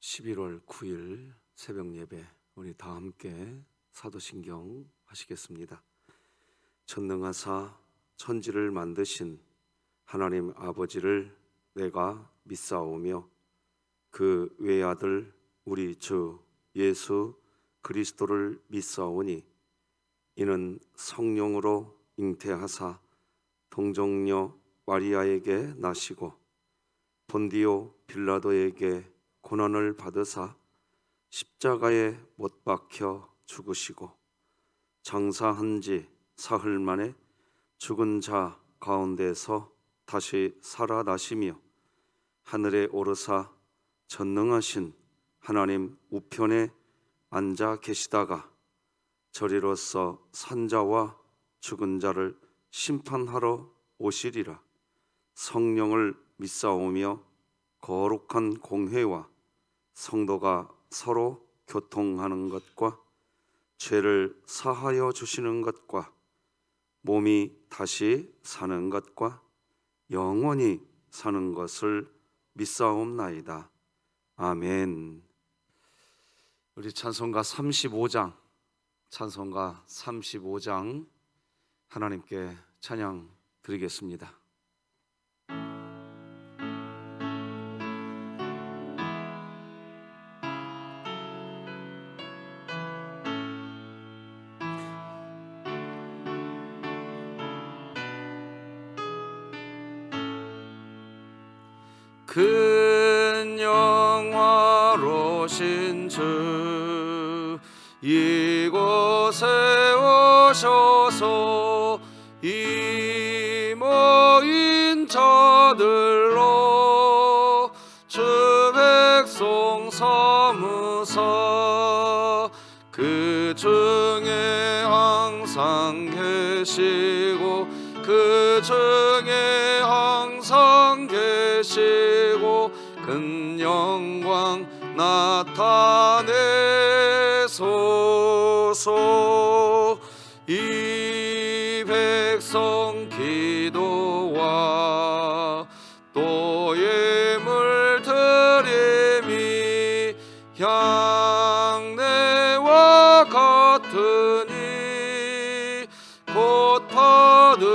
11월 9일 새벽 예배 우리 다 함께 사도신경 하시겠습니다. 전능하사 천지를 만드신 하나님 아버지를 내가 믿사오며 그 외아들 우리 주 예수 그리스도를 믿사오니 이는 성령으로 잉태하사 동정녀 마리아에게 나시고 본디오 빌라도에게 고난을 받으사 십자가에 못 박혀 죽으시고 장사한 지 사흘 만에 죽은 자 가운데서 다시 살아나시며 하늘에 오르사 전능하신 하나님 우편에 앉아 계시다가 저리로서 산자와 죽은 자를 심판하러 오시리라. 성령을 믿사오며 거룩한 공회와 성도가 서로 교통하는 것과 죄를 사하여 주시는 것과 몸이 다시 사는 것과 영원히 사는 것을 믿사옵나이다. 아멘. 우리 찬송가 35장 하나님께 찬양 드리겠습니다. 큰 영화로신 주 이곳에 오셔서 이 모인 자들로 주 백성 삼으사 그 중에 항상 계시고 그 중에 항상 계시고 큰 영광 나타내소서. 이 백성 기도와 또 예물 드림이 향내와 같으니 곧 받으옵소서.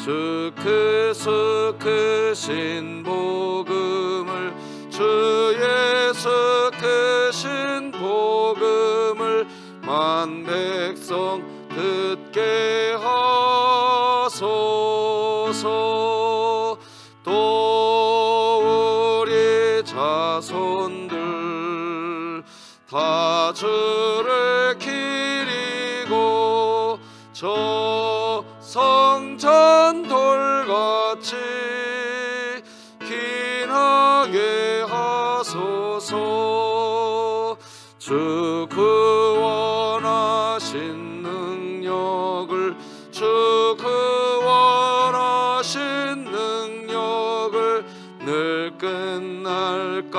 주 그리스도 크신 복음을 주 예수 크신 복음을 만 백성 듣게 하소서. 또 우리 자손들 다 주를 기리고 저 성전 돌같이 긴하게 하소서. 주 구원하신 능력을 주 구원하신 능력을 늘 끝날까지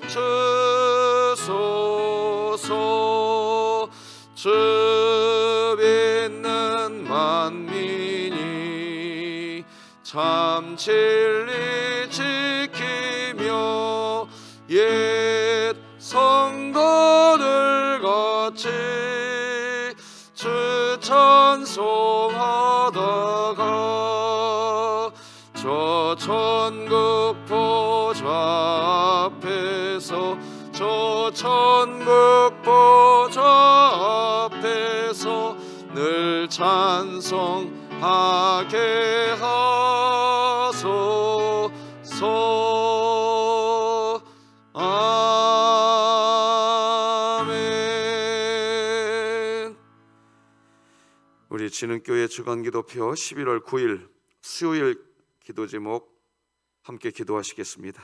주소서. 주 믿는 만민이 참 진리 지키며 옛 성도들 같이 주 찬송하다가 저 천국 보좌 앞에서 저 천국 보좌 앞에서 늘 찬송하게 하소서. 아멘. 우리 진흥교회 주간기도표 11월 9일 수요일 기도 제목 함께 기도하시겠습니다.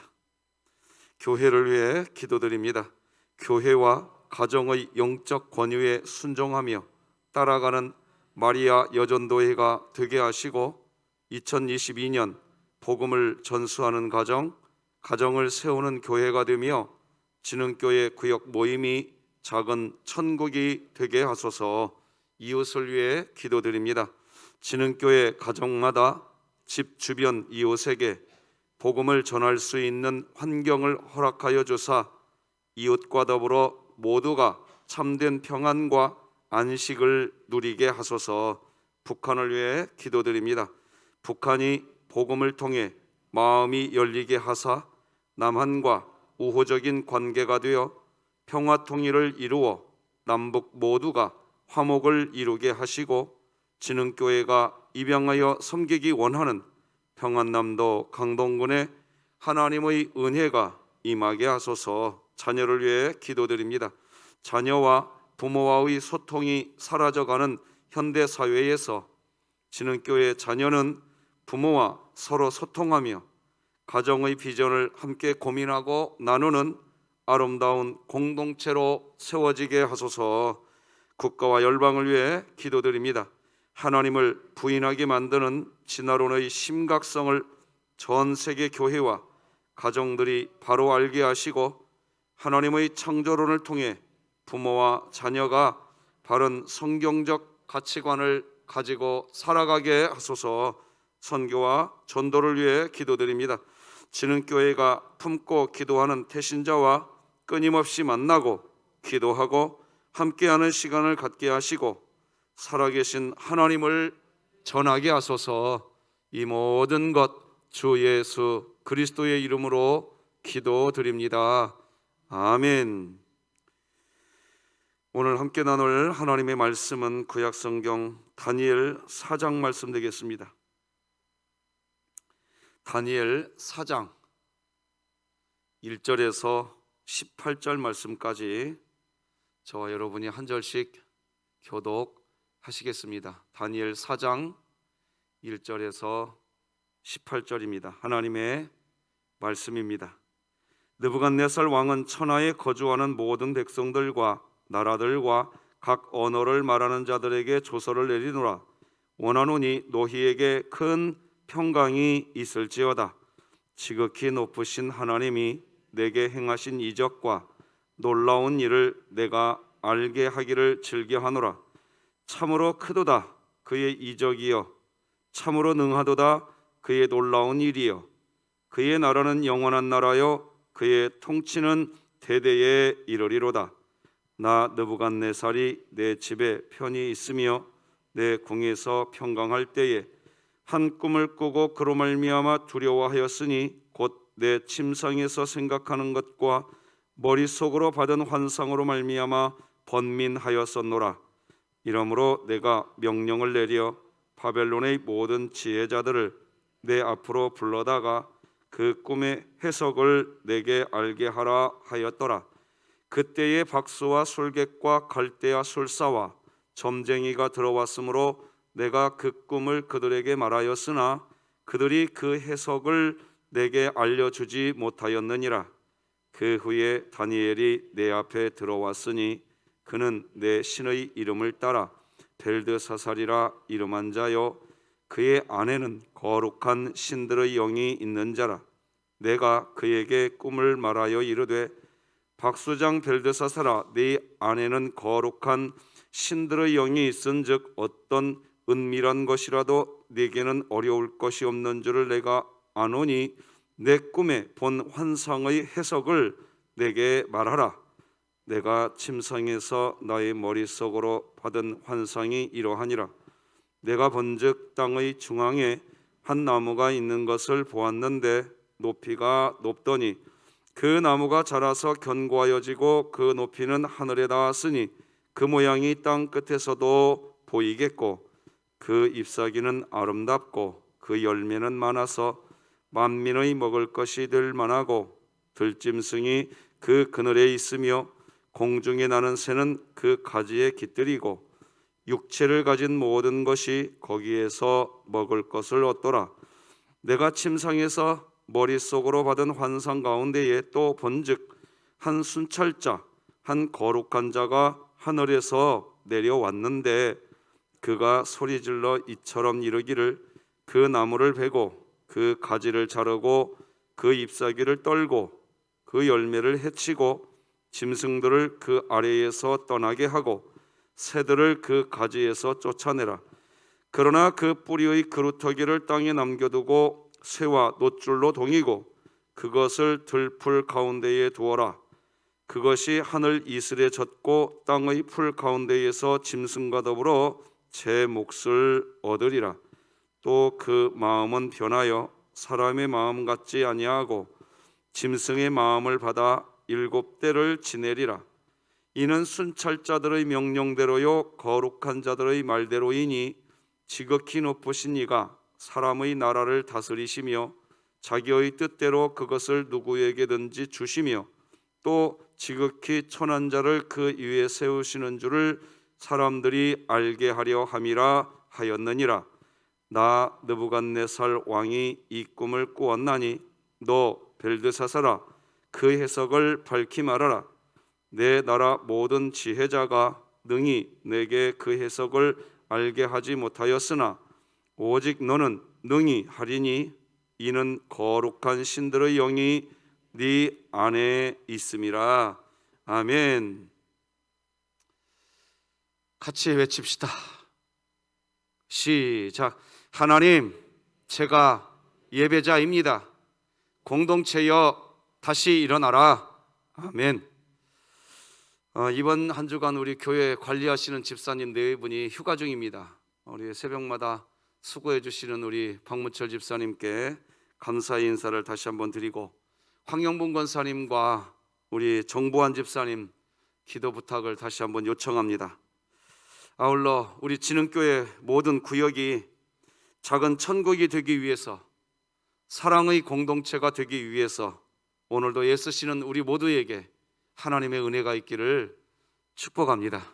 교회를 위해 기도드립니다. 교회와 가정의 영적 권유에 순종하며 따라가는 마리아 여전도회가 되게 하시고 2022년 복음을 전수하는 가정을 세우는 교회가 되며 진흥교회 구역 모임이 작은 천국이 되게 하소서. 이웃을 위해 기도드립니다. 진흥교회 가정마다 집 주변 이웃에게 복음을 전할 수 있는 환경을 허락하여 주사 이웃과 더불어 모두가 참된 평안과 안식을 누리게 하소서. 북한을 위해 기도드립니다. 북한이 복음을 통해 마음이 열리게 하사 남한과 우호적인 관계가 되어 평화 통일을 이루어 남북 모두가 화목을 이루게 하시고 진흥교회가 입양하여 섬기기 원하는 평안남도 강동군에 하나님의 은혜가 임하게 하소서. 자녀를 위해 기도드립니다. 자녀와 부모와의 소통이 사라져가는 현대 사회에서 진흥교회 자녀는 부모와 서로 소통하며 가정의 비전을 함께 고민하고 나누는 아름다운 공동체로 세워지게 하소서. 국가와 열방을 위해 기도드립니다. 하나님을 부인하게 만드는 진화론의 심각성을 전 세계 교회와 가정들이 바로 알게 하시고 하나님의 창조론을 통해 부모와 자녀가 바른 성경적 가치관을 가지고 살아가게 하소서. 선교와 전도를 위해 기도드립니다. 진흥교회가 품고 기도하는 태신자와 끊임없이 만나고 기도하고 함께하는 시간을 갖게 하시고 살아계신 하나님을 전하게 하소서. 이 모든 것 주 예수 그리스도의 이름으로 기도드립니다. 아멘. 오늘 함께 나눌 하나님의 말씀은 구약성경 다니엘 4장 말씀 되겠습니다. 다니엘 4장 1절에서 18절 말씀까지 저와 여러분이 한 절씩 교독하시겠습니다. 다니엘 4장 1절에서 18절입니다. 하나님의 말씀입니다. 느부갓네살 왕은 천하에 거주하는 모든 백성들과 나라들과 각 언어를 말하는 자들에게 조서를 내리노라. 원하노니 너희에게 큰 평강이 있을지어다. 지극히 높으신 하나님이 내게 행하신 이적과 놀라운 일을 내가 알게 하기를 즐겨하노라. 참으로 크도다 그의 이적이여, 참으로 능하도다 그의 놀라운 일이여. 그의 나라는 영원한 나라여, 그의 통치는 대대에 이르리로다. 나 느부갓네살이 내 집에 편히 있으며 내 궁에서 평강할 때에 한 꿈을 꾸고 그로 말미암아 두려워하였으니 곧 내 침상에서 생각하는 것과 머릿속으로 받은 환상으로 말미암아 번민하였었노라. 이러므로 내가 명령을 내려 바벨론의 모든 지혜자들을 내 앞으로 불러다가 그 꿈의 해석을 내게 알게 하라 하였더라. 그때에 박수와 술객과 갈대아 술사와 점쟁이가 들어왔으므로 내가 그 꿈을 그들에게 말하였으나 그들이 그 해석을 내게 알려주지 못하였느니라. 그 후에 다니엘이 내 앞에 들어왔으니 그는 내 신의 이름을 따라 벨드사살이라 이름한 자요, 그의 아내는 거룩한 신들의 영이 있는 자라. 내가 그에게 꿈을 말하여 이르되, 박수장 벨드사살아, 네 아내는 거룩한 신들의 영이 있은즉 어떤 은밀한 것이라도 네게는 어려울 것이 없는 줄을 내가 아노니 내 꿈에 본 환상의 해석을 내게 말하라. 내가 침상에서 나의 머릿속으로 받은 환상이 이러하니라. 내가 본즉 땅의 중앙에 한 나무가 있는 것을 보았는데 높이가 높더니 그 나무가 자라서 견고하여지고 그 높이는 하늘에 닿았으니 그 모양이 땅 끝에서도 보이겠고 그 잎사귀는 아름답고 그 열매는 많아서 만민의 먹을 것이 될 만하고 들짐승이 그 그늘에 있으며 공중에 나는 새는 그 가지에 깃들이고 육체를 가진 모든 것이 거기에서 먹을 것을 얻더라. 내가 침상에서 머릿속으로 받은 환상 가운데에 또 본즉 한 순찰자, 한 거룩한 자가 하늘에서 내려왔는데 그가 소리질러 이처럼 이르기를, 그 나무를 베고 그 가지를 자르고 그 잎사귀를 떨고 그 열매를 해치고 짐승들을 그 아래에서 떠나게 하고 새들을 그 가지에서 쫓아내라. 그러나 그 뿌리의 그루터기를 땅에 남겨두고 새와 놋줄로 동이고 그것을 들풀 가운데에 두어라. 그것이 하늘 이슬에 젖고 땅의 풀 가운데에서 짐승과 더불어 제 몫을 얻으리라. 또 그 마음은 변하여 사람의 마음 같지 아니하고 짐승의 마음을 받아 7대를 지내리라. 이는 순찰자들의 명령대로요 거룩한 자들의 말대로이니 지극히 높으신 이가 사람의 나라를 다스리시며 자기의 뜻대로 그것을 누구에게든지 주시며 또 지극히 천한 자를 그 위에 세우시는 줄을 사람들이 알게 하려 함이라 하였느니라. 나 느부갓네살 왕이 이 꿈을 꾸었나니 너 벨드사살아 그 해석을 밝히 말하라. 내 나라 모든 지혜자가 능히 내게 그 해석을 알게 하지 못하였으나 오직 너는 능히 하리니 이는 거룩한 신들의 영이 네 안에 있음이라. 아멘. 같이 외칩시다. 시작. 하나님, 제가 예배자입니다. 공동체여 다시 일어나라. 아멘. 이번 한 주간 우리 교회 관리하시는 집사님 4분이 휴가 중입니다. 우리 새벽마다 수고해 주시는 우리 박문철 집사님께 감사의 인사를 다시 한번 드리고, 황영봉 권사님과 우리 정보환 집사님 기도 부탁을 다시 한번 요청합니다. 아울러 우리 진흥교회 모든 구역이 작은 천국이 되기 위해서, 사랑의 공동체가 되기 위해서 오늘도 애쓰시는 우리 모두에게 하나님의 은혜가 있기를 축복합니다.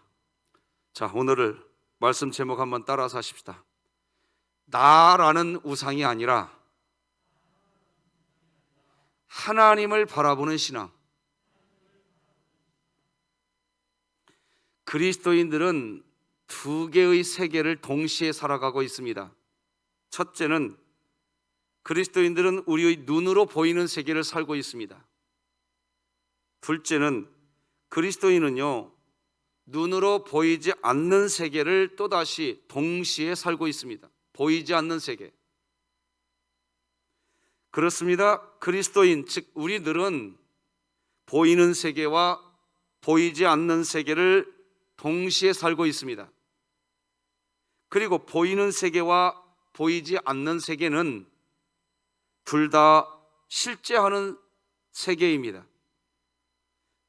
자, 오늘을 말씀 제목 한번 따라서 하십시다. 나라는 우상이 아니라 하나님을 바라보는 신앙. 그리스도인들은 2개의 세계를 동시에 살아가고 있습니다. 첫째는 그리스도인들은 우리의 눈으로 보이는 세계를 살고 있습니다. 둘째는 그리스도인은요, 눈으로 보이지 않는 세계를 또다시 동시에 살고 있습니다. 보이지 않는 세계. 그렇습니다. 그리스도인, 즉 우리들은 보이는 세계와 보이지 않는 세계를 동시에 살고 있습니다. 그리고 보이는 세계와 보이지 않는 세계는 둘 다 실제하는 세계입니다.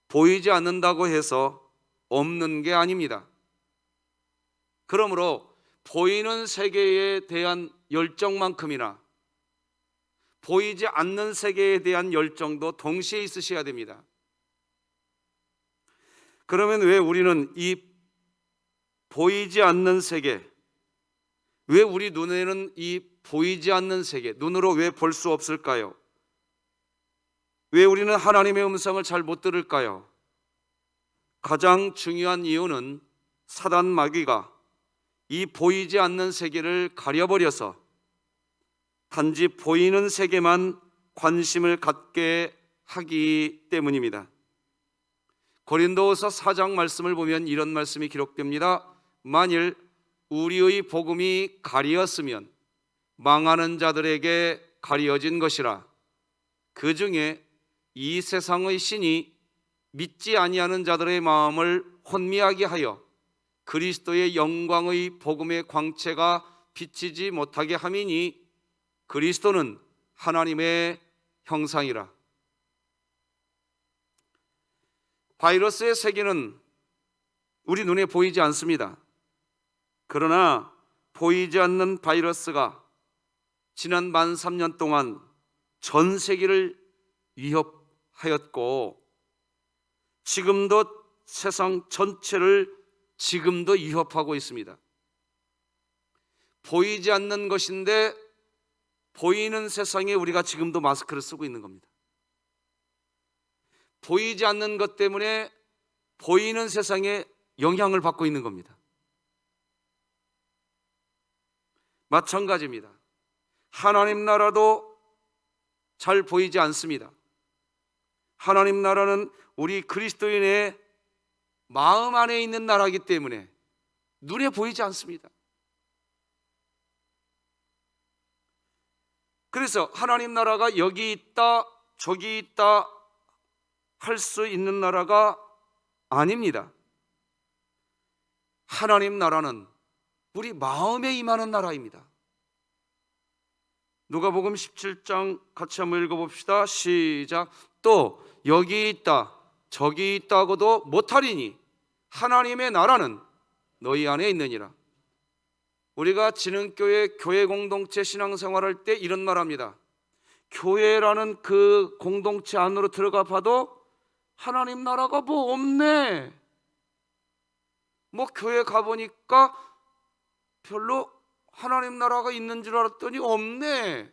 보이지 않는다고 해서 없는 게 아닙니다. 그러므로 보이는 세계에 대한 열정만큼이나 보이지 않는 세계에 대한 열정도 동시에 있으셔야 됩니다. 그러면 왜 우리는 이 보이지 않는 세계, 왜 우리 눈에는 이 보이지 않는 세계, 눈으로 왜 볼 수 없을까요? 왜 우리는 하나님의 음성을 잘 못 들을까요? 가장 중요한 이유는 사단 마귀가 이 보이지 않는 세계를 가려버려서 단지 보이는 세계만 관심을 갖게 하기 때문입니다. 고린도후서 4장 말씀을 보면 이런 말씀이 기록됩니다. 만일 우리의 복음이 가리었으면 망하는 자들에게 가리어진 것이라. 그 중에 이 세상의 신이 믿지 아니하는 자들의 마음을 혼미하게 하여 그리스도의 영광의 복음의 광채가 비치지 못하게 함이니 그리스도는 하나님의 형상이라. 바이러스의 세계는 우리 눈에 보이지 않습니다. 그러나 보이지 않는 바이러스가 지난 13년 동안 전 세계를 위협하였고 지금도 세상 전체를 지금도 위협하고 있습니다. 보이지 않는 것인데 보이는 세상에 우리가 지금도 마스크를 쓰고 있는 겁니다. 보이지 않는 것 때문에 보이는 세상에 영향을 받고 있는 겁니다. 마찬가지입니다. 하나님 나라도 잘 보이지 않습니다. 하나님 나라는 우리 그리스도인의 마음 안에 있는 나라이기 때문에 눈에 보이지 않습니다. 그래서 하나님 나라가 여기 있다 저기 있다 할 수 있는 나라가 아닙니다. 하나님 나라는 우리 마음에 임하는 나라입니다. 누가복음 17장 같이 한번 읽어봅시다. 시작. 또 여기 있다 저기 있다고도 못하리니 하나님의 나라는 너희 안에 있느니라. 우리가 진흥교회 교회 공동체 신앙생활할 때 이런 말합니다. 교회라는 그 공동체 안으로 들어가 봐도 하나님 나라가 뭐 없네. 뭐 교회 가보니까 별로 하나님 나라가 있는 줄 알았더니 없네.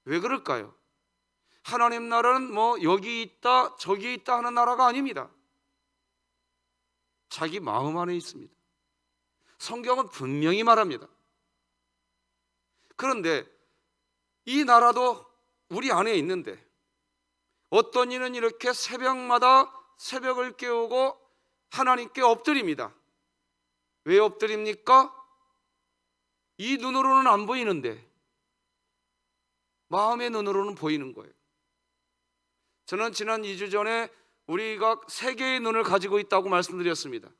왜 그럴까요? 하나님 나라는 뭐 여기 있다 저기 있다 하는 나라가 아닙니다. 자기 마음 안에 있습니다. 성경은 분명히 말합니다. 그런데 이 나라도 우리 안에 있는데 어떤 이는 이렇게 새벽마다 새벽을 깨우고 하나님께 엎드립니다. 왜 엎드립니까? 이 눈으로는 안 보이는데 마음의 눈으로는 보이는 거예요. 저는 지난 2주 전에 우리가 세 개의 눈을 가지고 있다고 말씀드렸습니다.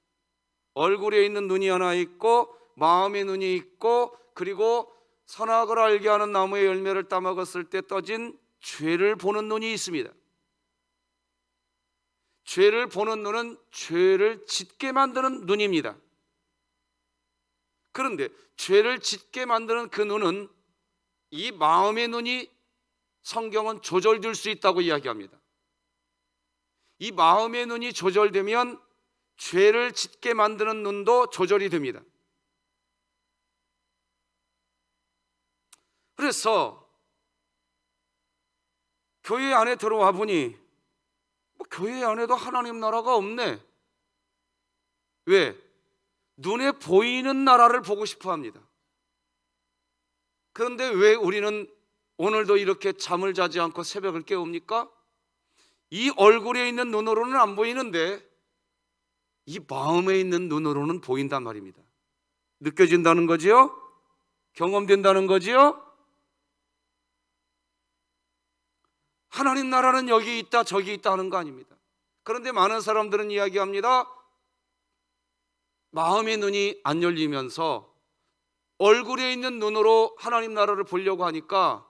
얼굴에 있는 눈이 하나 있고 마음의 눈이 있고 그리고 선악을 알게 하는 나무의 열매를 따먹었을 때 떠진 죄를 보는 눈이 있습니다. 죄를 보는 눈은 죄를 짓게 만드는 눈입니다. 그런데 죄를 짓게 만드는 그 눈은 이 마음의 눈이 성경은 조절될 수 있다고 이야기합니다. 이 마음의 눈이 조절되면 죄를 짓게 만드는 눈도 조절이 됩니다. 그래서 교회 안에 들어와 보니 뭐 교회 안에도 하나님 나라가 없네. 왜? 눈에 보이는 나라를 보고 싶어 합니다. 그런데 왜 우리는 오늘도 이렇게 잠을 자지 않고 새벽을 깨웁니까? 이 얼굴에 있는 눈으로는 안 보이는데 이 마음에 있는 눈으로는 보인단 말입니다. 느껴진다는 거지요? 경험된다는 거지요? 하나님 나라는 여기 있다 저기 있다 하는 거 아닙니다. 그런데 많은 사람들은 이야기합니다. 마음의 눈이 안 열리면서 얼굴에 있는 눈으로 하나님 나라를 보려고 하니까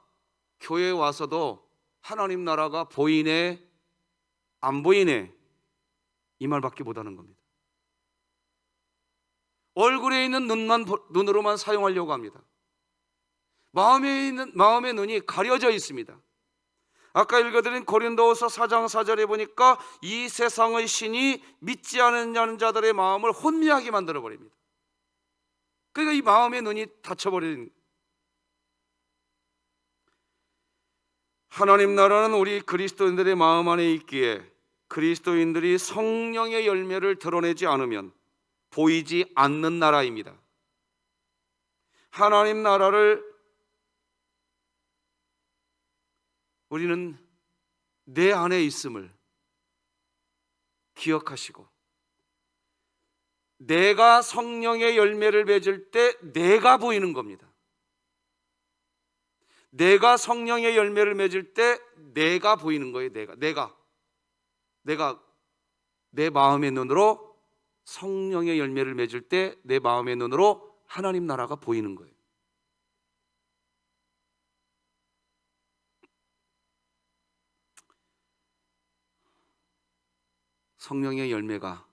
교회에 와서도 하나님 나라가 보이네 안 보이네 이 말밖에 못하는 겁니다. 얼굴에 있는 눈으로만 사용하려고 합니다. 마음의 눈이 가려져 있습니다. 아까 읽어드린 고린도후서 4장 4절에 보니까 이 세상의 신이 믿지 않는 자들의 마음을 혼미하게 만들어 버립니다. 그러니까 이 마음의 눈이 닫혀버린. 하나님 나라는 우리 그리스도인들의 마음 안에 있기에 그리스도인들이 성령의 열매를 드러내지 않으면 보이지 않는 나라입니다. 하나님 나라를 우리는 내 안에 있음을 기억하시고 내가 성령의 열매를 맺을 때 내가 보이는 겁니다. 내가 성령의 열매를 맺을 때 내가 보이는 거예요. 내가 내 마음의 눈으로 성령의 열매를 맺을 때 내 마음의 눈으로 하나님 나라가 보이는 거예요. 성령의 열매가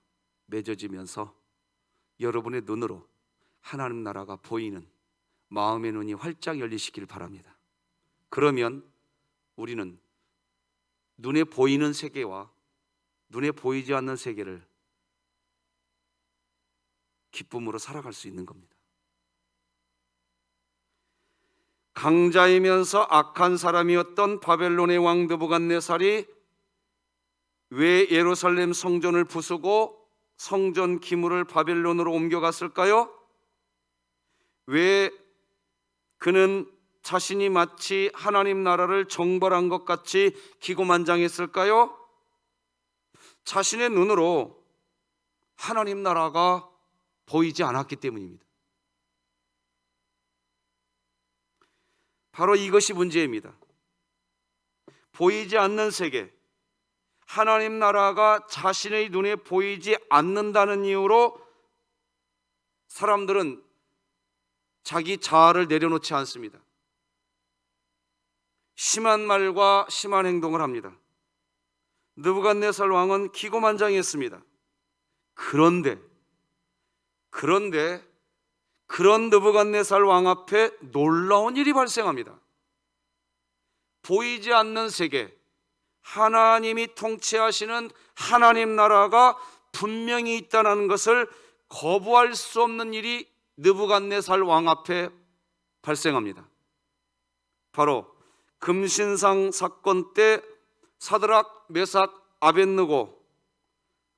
맺어지면서 여러분의 눈으로 하나님 나라가 보이는 마음의 눈이 활짝 열리시길 바랍니다. 그러면 우리는 눈에 보이는 세계와 눈에 보이지 않는 세계를 기쁨으로 살아갈 수 있는 겁니다. 강자이면서 악한 사람이었던 바벨론의 왕 느부갓네살이 왜 예루살렘 성전을 부수고 성전 기물을 바벨론으로 옮겨갔을까요? 왜 그는 자신이 마치 하나님 나라를 정벌한 것 같이 기고만장했을까요? 자신의 눈으로 하나님 나라가 보이지 않았기 때문입니다. 바로 이것이 문제입니다. 보이지 않는 세계, 하나님 나라가 자신의 눈에 보이지 않는다는 이유로 사람들은 자기 자아를 내려놓지 않습니다. 심한 말과 심한 행동을 합니다. 느부갓네살 왕은 기고만장했습니다. 그런데 그런 느부갓네살 왕 앞에 놀라운 일이 발생합니다. 보이지 않는 세계, 하나님이 통치하시는 하나님 나라가 분명히 있다는 것을 거부할 수 없는 일이 느부갓네살 왕 앞에 발생합니다. 바로 금신상 사건 때 사드락, 메삭, 아벳느고,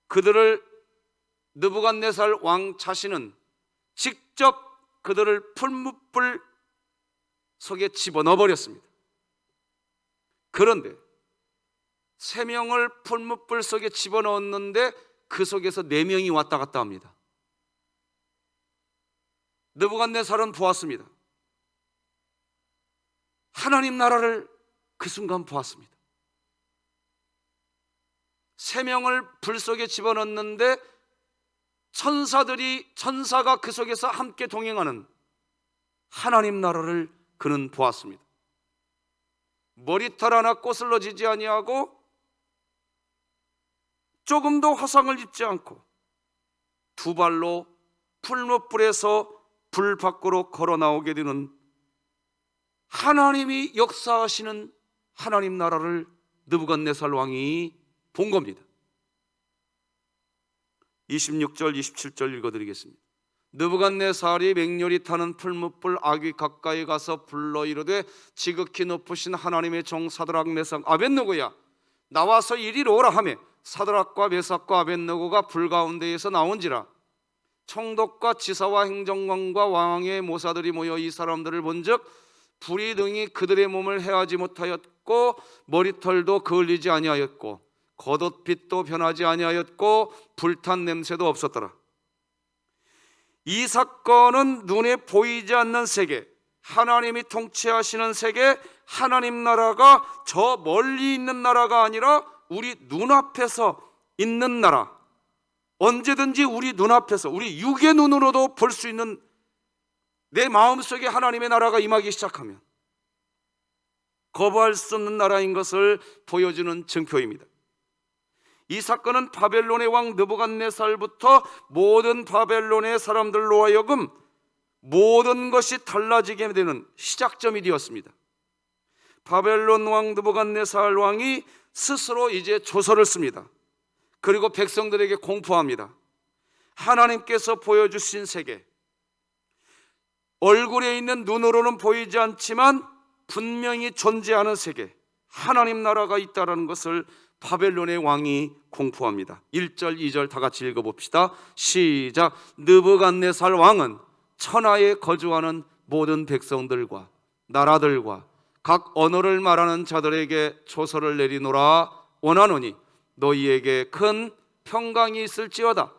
그들을 느부갓네살 왕 자신은 직접 그들을 풀무불 속에 집어넣어 버렸습니다. 그런데 3명을 풀무불 속에 집어넣었는데 그 속에서 4명이 왔다 갔다 합니다. 느부갓네살은 보았습니다. 하나님 나라를 그 순간 보았습니다. 3명을 불 속에 집어넣었는데 천사가 그 속에서 함께 동행하는 하나님 나라를 그는 보았습니다. 머리털 하나 꼬슬러지지 아니하고 조금도 화상을 입지 않고 2발로 풀무불에서 불 밖으로 걸어 나오게 되는 하나님이 역사하시는 하나님 나라를 느부갓네살 왕이 본 겁니다. 26절 27절 읽어드리겠습니다. 느부갓네살이 맹렬히 타는 풀무불 아귀 가까이 가서 불러 이르되 지극히 높으신 하나님의 종 사드락 메삭 아벳느고야 나와서 이리로 오라 하매 사드락과 메삭과 아벳느고가 불 가운데에서 나온지라. 총독과 지사와 행정관과 왕의 모사들이 모여 이 사람들을 본즉 불이 등이 그들의 몸을 해하지 못하였고 머리털도 그을리지 아니하였고 겉옷빛도 변하지 아니하였고 불탄 냄새도 없었더라. 이 사건은 눈에 보이지 않는 세계, 하나님이 통치하시는 세계, 하나님 나라가 저 멀리 있는 나라가 아니라 우리 눈앞에서 있는 나라, 언제든지 우리 눈앞에서 우리 육의 눈으로도 볼 수 있는 내 마음속에 하나님의 나라가 임하기 시작하면 거부할 수 없는 나라인 것을 보여주는 증표입니다. 이 사건은 바벨론의 왕 느부갓네살부터 모든 바벨론의 사람들로 하여금 모든 것이 달라지게 되는 시작점이 되었습니다. 바벨론 왕 느부갓네살 왕이 스스로 이제 조서를 씁니다. 그리고 백성들에게 공포합니다. 하나님께서 보여주신 세계, 얼굴에 있는 눈으로는 보이지 않지만 분명히 존재하는 세계, 하나님 나라가 있다는 것을 바벨론의 왕이 공포합니다. 1절 2절 다 같이 읽어봅시다. 시작. 느부갓네살 왕은 천하에 거주하는 모든 백성들과 나라들과 각 언어를 말하는 자들에게 조서를 내리노라 원하노니 너희에게 큰 평강이 있을지어다.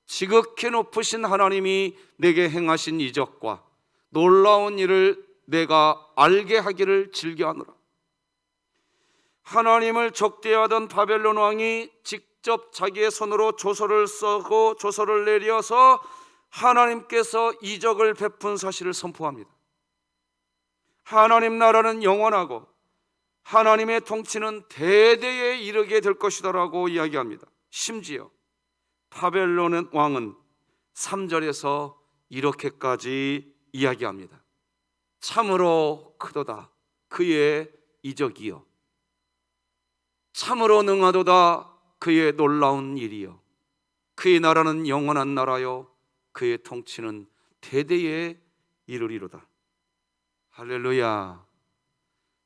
지극히 높으신 하나님이 내게 행하신 이적과 놀라운 일을 내가 알게 하기를 즐겨하노라. 하나님을 적대하던 바벨론 왕이 직접 자기의 손으로 조서를 쓰고 조서를 내려서 하나님께서 이적을 베푼 사실을 선포합니다. 하나님 나라는 영원하고 하나님의 통치는 대대에 이르게 될 것이다라고 이야기합니다. 심지어 바벨론 왕은 3절에서 이렇게까지 이야기합니다. 참으로 크도다 그의 이적이요, 참으로 능하도다 그의 놀라운 일이요, 그의 나라는 영원한 나라요, 그의 통치는 대대에 이르리로다. 할렐루야.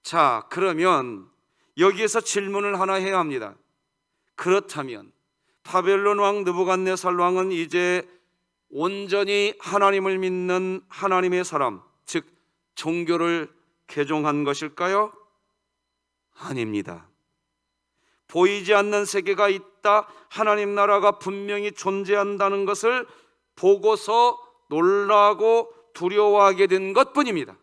자, 그러면 여기에서 질문을 하나 해야 합니다. 그렇다면 바벨론 왕 느부갓네살 왕은 이제 온전히 하나님을 믿는 하나님의 사람, 즉 종교를 개종한 것일까요? 아닙니다. 보이지 않는 세계가 있다, 하나님 나라가 분명히 존재한다는 것을 보고서 놀라고 두려워하게 된 것뿐입니다.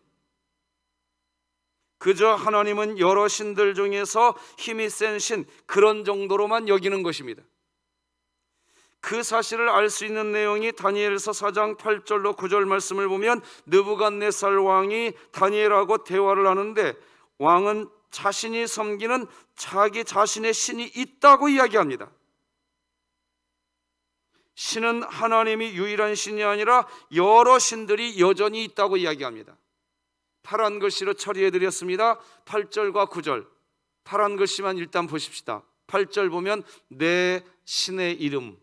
그저 하나님은 여러 신들 중에서 힘이 센 신, 그런 정도로만 여기는 것입니다. 그 사실을 알 수 있는 내용이 다니엘서 4장 8절로 9절 말씀을 보면 느부갓네살 왕이 다니엘하고 대화를 하는데 왕은 자신이 섬기는 자기 자신의 신이 있다고 이야기합니다. 신은 하나님이 유일한 신이 아니라 여러 신들이 여전히 있다고 이야기합니다. 파란 글씨로 처리해 드렸습니다. 8절과 9절 파란 글씨만 일단 보십시다. 8절 보면 내 신의 이름,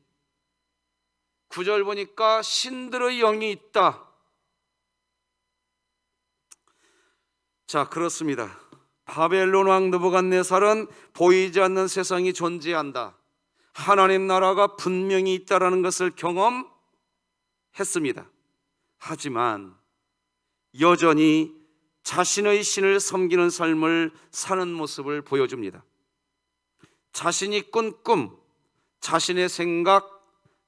9절 보니까 신들의 영이 있다. 자, 그렇습니다. 바벨론 왕 느부갓네살은 보이지 않는 세상이 존재한다, 하나님 나라가 분명히 있다라는 것을 경험했습니다. 하지만 여전히 자신의 신을 섬기는 삶을 사는 모습을 보여줍니다. 자신이 꾼 꿈, 자신의 생각,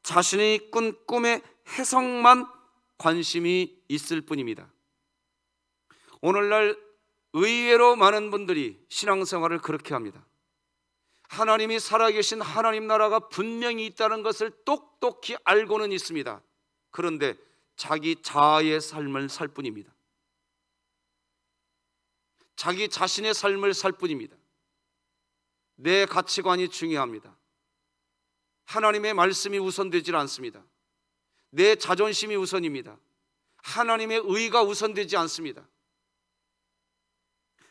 자신이 꾼 꿈의 해석만 관심이 있을 뿐입니다. 오늘날 의외로 많은 분들이 신앙생활을 그렇게 합니다. 하나님이 살아계신 하나님 나라가 분명히 있다는 것을 똑똑히 알고는 있습니다. 그런데 자기 자아의 삶을 살 뿐입니다. 자기 자신의 삶을 살 뿐입니다. 내 가치관이 중요합니다. 하나님의 말씀이 우선되질 않습니다. 내 자존심이 우선입니다. 하나님의 의가 우선되지 않습니다.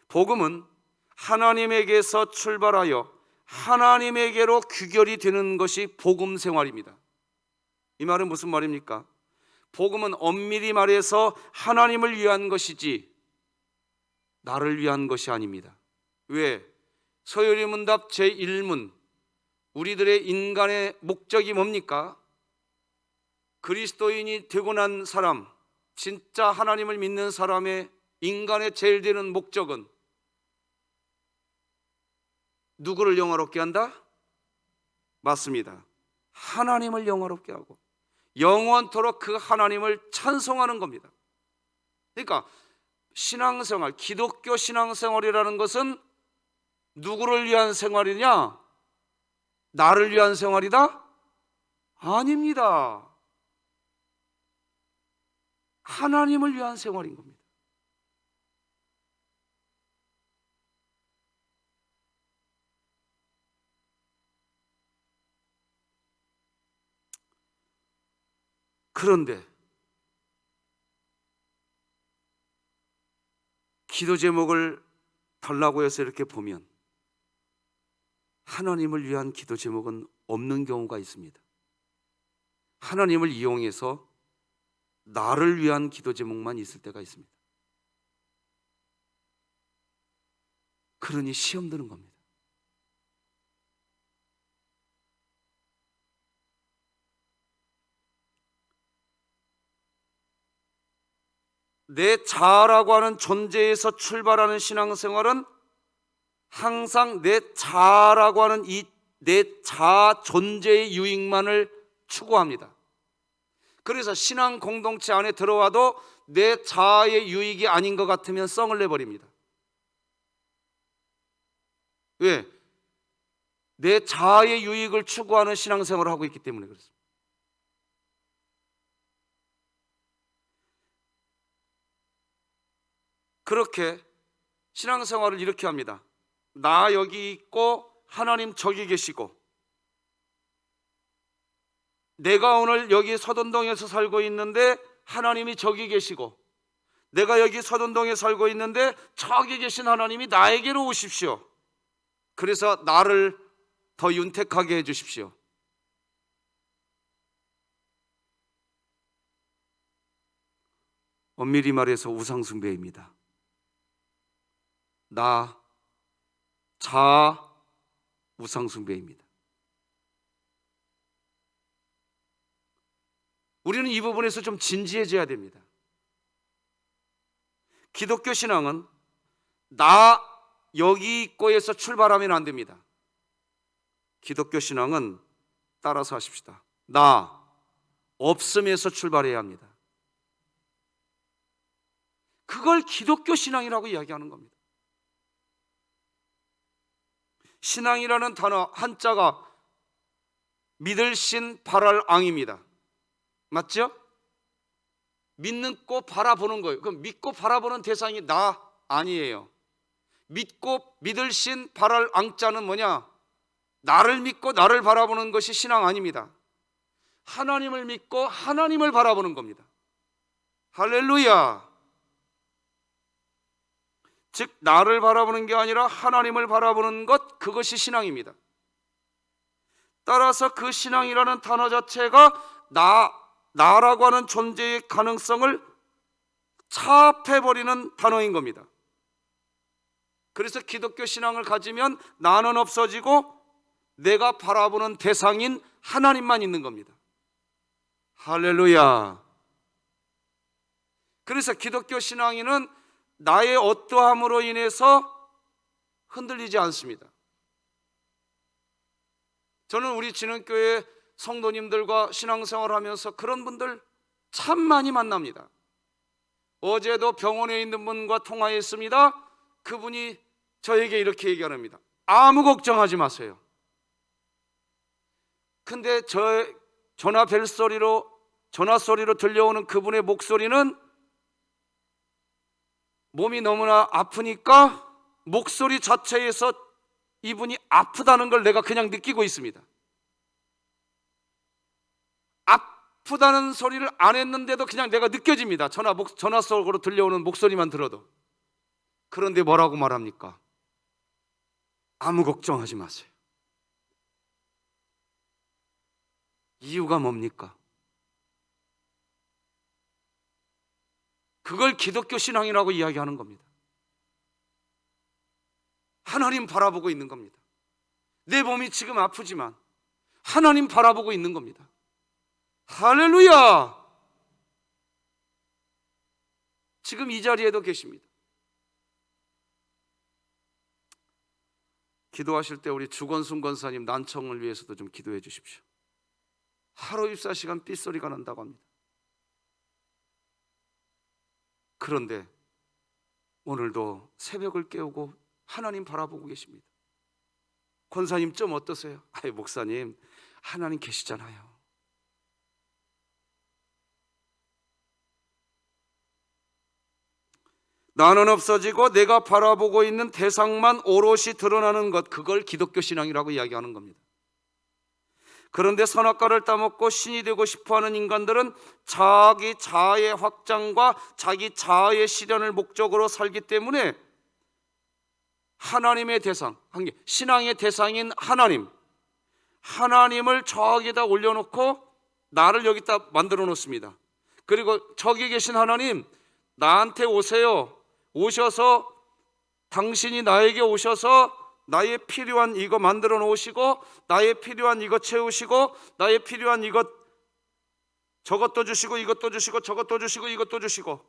복음은 하나님에게서 출발하여 하나님에게로 귀결이 되는 것이 복음 생활입니다. 이 말은 무슨 말입니까? 복음은 엄밀히 말해서 하나님을 위한 것이지 나를 위한 것이 아닙니다. 왜? 서열의문답 제1문, 우리들의 인간의 목적이 뭡니까? 그리스도인이 되고 난 사람, 진짜 하나님을 믿는 사람의 인간의 제일 되는 목적은 누구를 영화롭게 한다? 맞습니다. 하나님을 영화롭게 하고 영원토록 그 하나님을 찬송하는 겁니다. 그러니까 신앙생활, 기독교 신앙생활이라는 것은 누구를 위한 생활이냐? 나를 위한 생활이다? 아닙니다. 하나님을 위한 생활인 겁니다. 그런데 기도 제목을 달라고 해서 이렇게 보면 하나님을 위한 기도 제목은 없는 경우가 있습니다. 하나님을 이용해서 나를 위한 기도 제목만 있을 때가 있습니다. 그러니 시험 드는 겁니다. 내 자아라고 하는 존재에서 출발하는 신앙생활은 항상 내 자아라고 하는 이 내 자아 존재의 유익만을 추구합니다. 그래서 신앙 공동체 안에 들어와도 내 자아의 유익이 아닌 것 같으면 썽을 내버립니다. 왜? 내 자아의 유익을 추구하는 신앙생활을 하고 있기 때문에 그렇습니다. 그렇게 신앙생활을 이렇게 합니다. 나 여기 있고 하나님 저기 계시고, 내가 오늘 여기 서돈동에서 살고 있는데 하나님이 저기 계시고, 내가 여기 서돈동에 살고 있는데 저기 계신 하나님이 나에게로 오십시오. 그래서 나를 더 윤택하게 해주십시오. 엄밀히 말해서 우상숭배입니다. 나 자아 우상숭배입니다. 우리는 이 부분에서 좀 진지해져야 됩니다. 기독교 신앙은 나 여기 있고에서 출발하면 안 됩니다. 기독교 신앙은 따라서 하십시다. 나 없음에서 출발해야 합니다. 그걸 기독교 신앙이라고 이야기하는 겁니다. 신앙이라는 단어 한자가 믿을 신 바랄 앙입니다. 맞죠? 믿고 바라보는 거예요. 그럼 믿고 바라보는 대상이 나 아니에요. 믿고 믿을 신 바랄 앙자는 뭐냐? 나를 믿고 나를 바라보는 것이 신앙 아닙니다. 하나님을 믿고 하나님을 바라보는 겁니다. 할렐루야. 즉 나를 바라보는 게 아니라 하나님을 바라보는 것, 그것이 신앙입니다. 따라서 그 신앙이라는 단어 자체가 나라고 하는 존재의 가능성을 차압해버리는 단어인 겁니다. 그래서 기독교 신앙을 가지면 나는 없어지고 내가 바라보는 대상인 하나님만 있는 겁니다. 할렐루야. 그래서 기독교 신앙인은 나의 어떠함으로 인해서 흔들리지 않습니다. 저는 우리 진흥교회 성도님들과 신앙생활을 하면서 그런 분들 참 많이 만납니다. 어제도 병원에 있는 분과 통화했습니다. 그분이 저에게 이렇게 얘기합니다. 아무 걱정하지 마세요. 근데 저 전화 소리로 들려오는 그분의 목소리는 몸이 너무나 아프니까 목소리 자체에서 이분이 아프다는 걸 내가 그냥 느끼고 있습니다. 아프다는 소리를 안 했는데도 그냥 내가 느껴집니다. 전화 속으로 들려오는 목소리만 들어도. 그런데 뭐라고 말합니까? 아무 걱정하지 마세요. 이유가 뭡니까? 그걸 기독교 신앙이라고 이야기하는 겁니다. 하나님 바라보고 있는 겁니다. 내 몸이 지금 아프지만 하나님 바라보고 있는 겁니다. 할렐루야! 지금 이 자리에도 계십니다. 기도하실 때 우리 주건순 권사님 난청을 위해서도 좀 기도해 주십시오. 하루 24시간 삐소리가 난다고 합니다. 그런데 오늘도 새벽을 깨우고 하나님 바라보고 계십니다. 권사님 좀 어떠세요? 아이 목사님, 하나님 계시잖아요. 나는 없어지고 내가 바라보고 있는 대상만 오롯이 드러나는 것, 그걸 기독교 신앙이라고 이야기하는 겁니다. 그런데 선악과를 따먹고 신이 되고 싶어하는 인간들은 자기 자아의 확장과 자기 자아의 실현을 목적으로 살기 때문에 하나님의 대상, 신앙의 대상인 하나님을 저기다 올려놓고 나를 여기다 만들어 놓습니다. 그리고 저기 계신 하나님, 나한테 오세요. 오셔서 당신이 나에게 오셔서 나의 필요한 이거 만들어 놓으시고, 나의 필요한 이거 채우시고, 나의 필요한 이것 저것도 주시고, 이것도 주시고, 저것도 주시고, 이것도 주시고.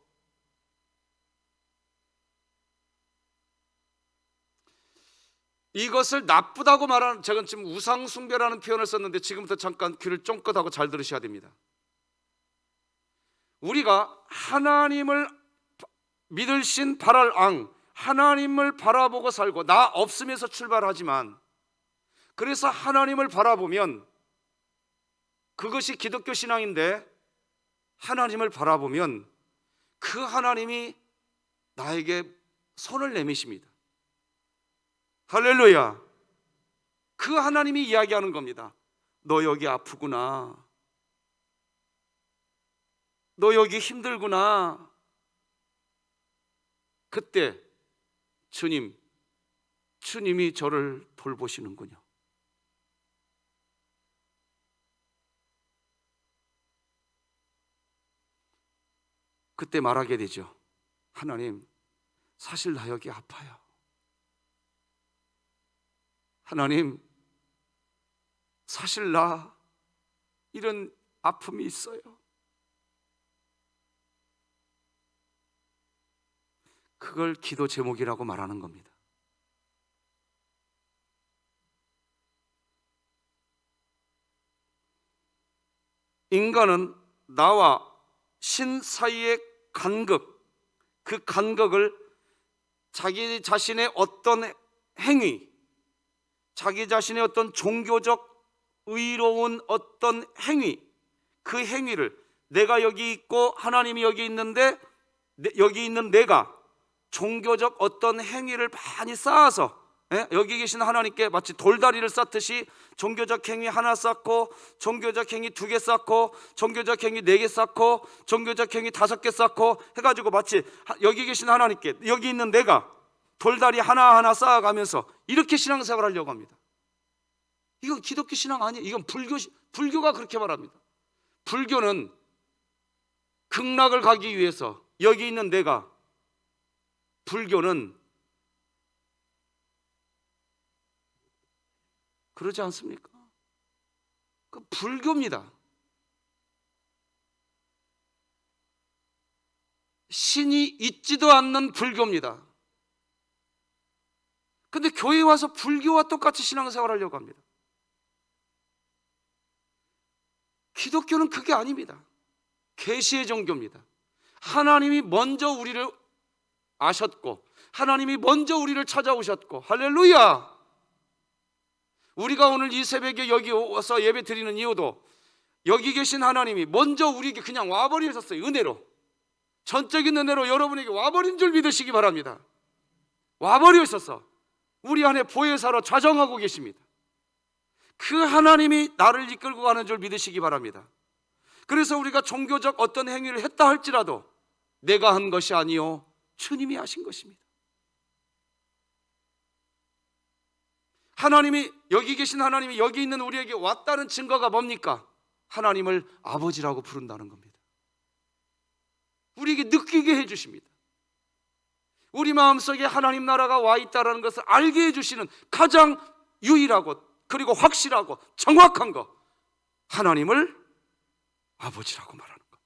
이것을 나쁘다고 말하는, 제가 지금 우상숭배라는 표현을 썼는데 지금부터 잠깐 귀를 쫑긋하고 잘 들으셔야 됩니다. 우리가 하나님을 믿을 신 바랄 앙, 하나님을 바라보고 살고 나 없으면서 출발하지만, 그래서 하나님을 바라보면, 그것이 기독교 신앙인데, 하나님을 바라보면 그 하나님이 나에게 손을 내미십니다. 할렐루야. 그 하나님이 이야기하는 겁니다. 너 여기 아프구나. 너 여기 힘들구나. 그때 주님이 저를 돌보시는군요. 그때 말하게 되죠. 하나님, 사실 나 여기 아파요. 하나님, 사실 나 이런 아픔이 있어요. 그걸 기도 제목이라고 말하는 겁니다. 인간은 나와 신 사이의 간극, 그 간극을 자기 자신의 어떤 행위, 자기 자신의 어떤 종교적 의로운 어떤 행위, 그 행위를 내가 여기 있고 하나님이 여기 있는데 여기 있는 내가 종교적 어떤 행위를 많이 쌓아서 여기 계신 하나님께 마치 돌다리를 쌓듯이 종교적 행위 하나 쌓고 종교적 행위 2개 쌓고 종교적 행위 4개 쌓고 종교적 행위 5개 쌓고 해가지고 마치 여기 계신 하나님께 여기 있는 내가 돌다리 하나하나 쌓아가면서 이렇게 신앙생활 하려고 합니다. 이건 기독교 신앙 아니에요. 이건 불교가 그렇게 말합니다. 불교는 극락을 가기 위해서 여기 있는 내가, 불교는 그러지 않습니까? 그 불교입니다. 신이 있지도 않는 불교입니다. 근데 교회에 와서 불교와 똑같이 신앙생활 하려고 합니다. 기독교는 그게 아닙니다. 계시의 종교입니다. 하나님이 먼저 우리를 아셨고 하나님이 먼저 우리를 찾아오셨고, 할렐루야! 우리가 오늘 이 새벽에 여기 와서 예배 드리는 이유도 여기 계신 하나님이 먼저 우리에게 그냥 와버리셨어요. 은혜로, 전적인 은혜로 여러분에게 와버린 줄 믿으시기 바랍니다. 와버리셨어. 우리 안에 보혜사로 좌정하고 계십니다. 그 하나님이 나를 이끌고 가는 줄 믿으시기 바랍니다. 그래서 우리가 종교적 어떤 행위를 했다 할지라도 내가 한 것이 아니요 주님이 하신 것입니다. 하나님이, 여기 계신 하나님이 여기 있는 우리에게 왔다는 증거가 뭡니까? 하나님을 아버지라고 부른다는 겁니다. 우리에게 느끼게 해주십니다. 우리 마음속에 하나님 나라가 와 있다는 것을 알게 해주시는 가장 유일하고 그리고 확실하고 정확한 것, 하나님을 아버지라고 말하는 것.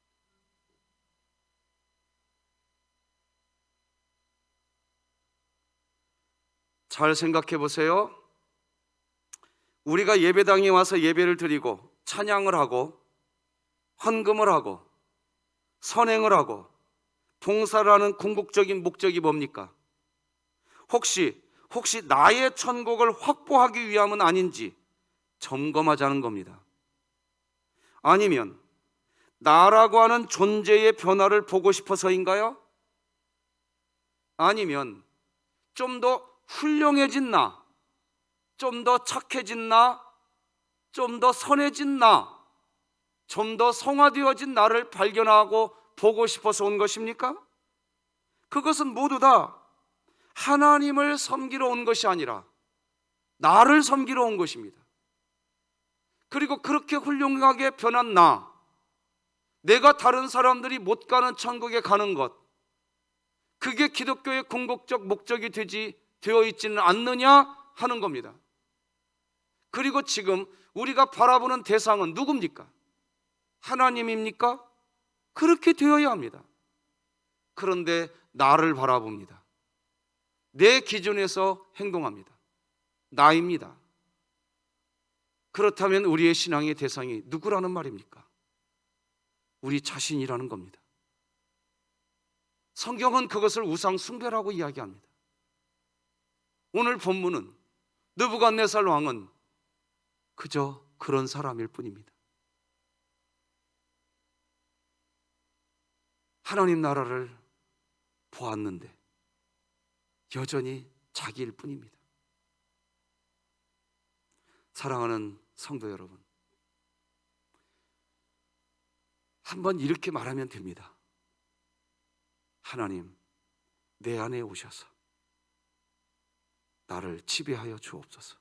잘 생각해 보세요. 우리가 예배당에 와서 예배를 드리고 찬양을 하고 헌금을 하고 선행을 하고 봉사를 하는 궁극적인 목적이 뭡니까? 혹시 나의 천국을 확보하기 위함은 아닌지 점검하자는 겁니다. 아니면 나라고 하는 존재의 변화를 보고 싶어서인가요? 아니면 좀 더 훌륭해진 나, 좀 더 착해진 나, 좀 더 선해진 나, 좀 더 성화되어진 나를 발견하고 보고 싶어서 온 것입니까? 그것은 모두 다 하나님을 섬기러 온 것이 아니라 나를 섬기러 온 것입니다. 그리고 그렇게 훌륭하게 변한 나, 내가 다른 사람들이 못 가는 천국에 가는 것, 그게 기독교의 궁극적 목적이 되어 있지는 않느냐 하는 겁니다. 그리고 지금 우리가 바라보는 대상은 누굽니까? 하나님입니까? 그렇게 되어야 합니다. 그런데 나를 바라봅니다. 내 기준에서 행동합니다. 나입니다. 그렇다면 우리의 신앙의 대상이 누구라는 말입니까? 우리 자신이라는 겁니다. 성경은 그것을 우상 숭배라고 이야기합니다. 오늘 본문은 느부갓네살 왕은 그저 그런 사람일 뿐입니다. 하나님 나라를 보았는데 여전히 자기일 뿐입니다. 사랑하는 성도 여러분, 한번 이렇게 말하면 됩니다. 하나님, 내 안에 오셔서 나를 지배하여 주옵소서.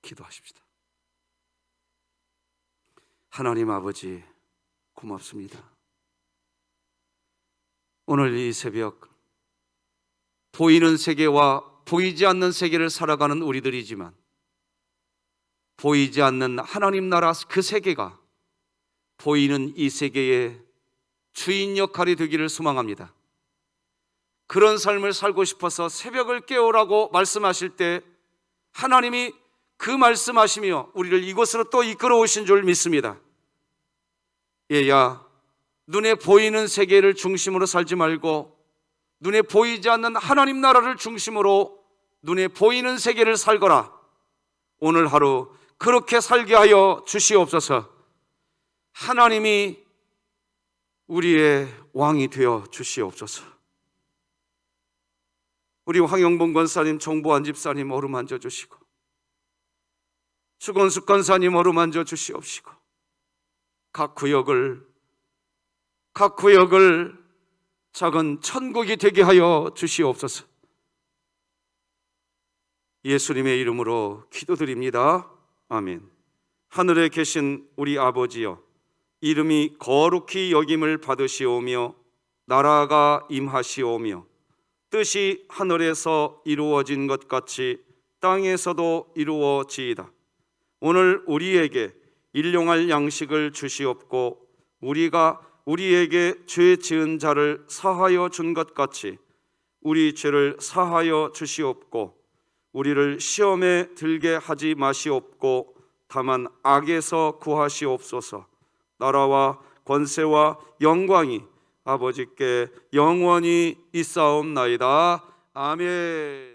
기도하십시다. 하나님 아버지, 고맙습니다. 오늘 이 새벽 보이는 세계와 보이지 않는 세계를 살아가는 우리들이지만 보이지 않는 하나님 나라 그 세계가 보이는 이 세계의 주인 역할이 되기를 소망합니다. 그런 삶을 살고 싶어서 새벽을 깨우라고 말씀하실 때 하나님이 그 말씀하시며 우리를 이곳으로 또 이끌어 오신 줄 믿습니다. 얘야, 눈에 보이는 세계를 중심으로 살지 말고 눈에 보이지 않는 하나님 나라를 중심으로 눈에 보이는 세계를 살거라. 오늘 하루 그렇게 살게 하여 주시옵소서. 하나님이 우리의 왕이 되어 주시옵소서. 우리 황영봉 권사님, 정보환 집사님 어루만져 주시고, 수건숙 권사님 어루만져 주시옵시고, 각 구역을 작은 천국이 되게 하여 주시옵소서. 예수님의 이름으로 기도드립니다. 아멘. 하늘에 계신 우리 아버지여, 이름이 거룩히 여김을 받으시오며 나라가 임하시오며 뜻이 하늘에서 이루어진 것 같이 땅에서도 이루어지이다. 오늘 우리에게 일용할 양식을 주시옵고 우리가 우리에게 죄 지은 자를 사하여 준 것 같이 우리 죄를 사하여 주시옵고 우리를 시험에 들게 하지 마시옵고 다만 악에서 구하시옵소서. 나라와 권세와 영광이 아버지께 영원히 있사옵나이다. 아멘.